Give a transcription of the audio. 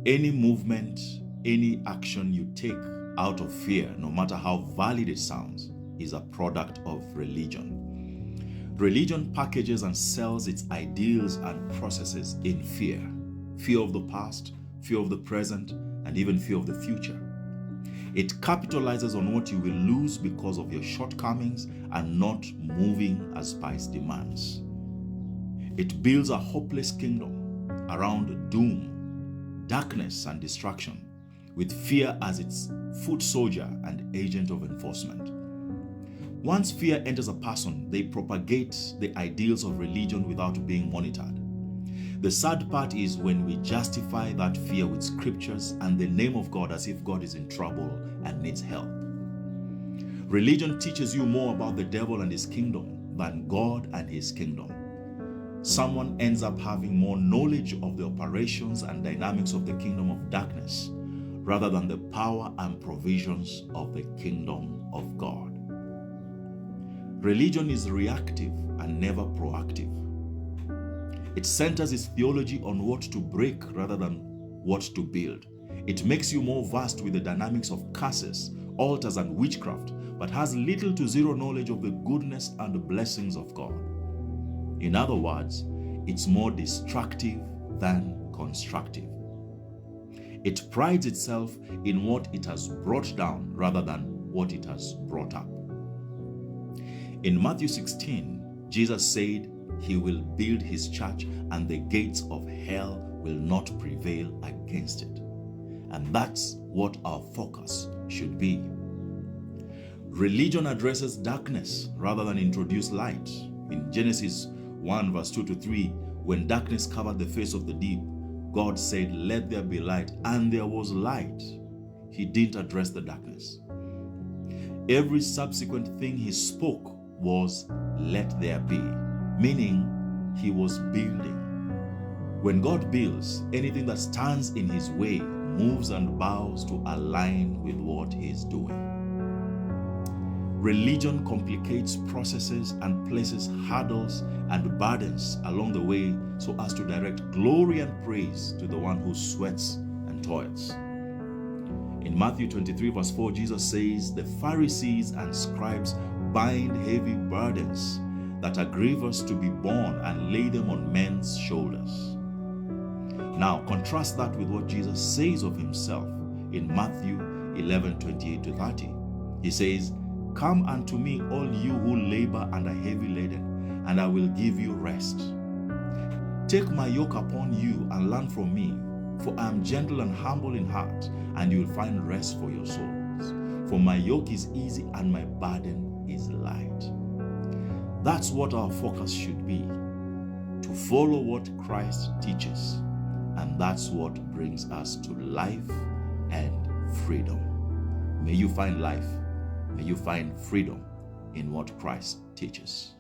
Any movement, any action you take out of fear, no matter how valid it sounds, is a product of religion. Religion packages and sells its ideals and processes in fear. Fear of the past, fear of the present, and even fear of the future. It capitalizes on what you will lose because of your shortcomings and not moving as Spice demands. It builds a hopeless kingdom around doom, darkness, and destruction, with fear as its foot soldier and agent of enforcement. Once fear enters a person, they propagate the ideals of religion without being monitored. The sad part is when we justify that fear with scriptures and the name of God as if God is in trouble and needs help. Religion teaches you more about the devil and his kingdom than God and his kingdom. Someone ends up having more knowledge of the operations and dynamics of the kingdom of darkness rather than the power and provisions of the kingdom of God. Religion is reactive and never proactive. It centers its theology on what to break rather than what to build. It makes you more versed with the dynamics of curses, altars, and witchcraft, but has little to zero knowledge of the goodness and the blessings of God. In other words, it's more destructive than constructive. It prides itself in what it has brought down rather than what it has brought up. In Matthew 16, Jesus said, He will build his church and the gates of hell will not prevail against it. And that's what our focus should be. Religion addresses darkness rather than introduce light. In Genesis 1 verse 2 to 3, when darkness covered the face of the deep, God said, "Let there be light," and there was light. He didn't address the darkness. Every subsequent thing he spoke was, "Let there be," meaning he was building. When God builds, anything that stands in his way moves and bows to align with what he's doing. Religion complicates processes and places hurdles and burdens along the way so as to direct glory and praise to the one who sweats and toils. In Matthew 23 verse 4, Jesus says, "The Pharisees and scribes bind heavy burdens that are grievous to be borne and lay them on men's shoulders." Now, contrast that with what Jesus says of himself in Matthew 11:28 to 30. He says, "Come unto me, all you who labor and are heavy laden, and I will give you rest. Take my yoke upon you and learn from me, for I am gentle and humble in heart, and you will find rest for your souls. For my yoke is easy and my burden is light." That's what our focus should be, to follow what Christ teaches. And that's what brings us to life and freedom. May you find life, may you find freedom in what Christ teaches.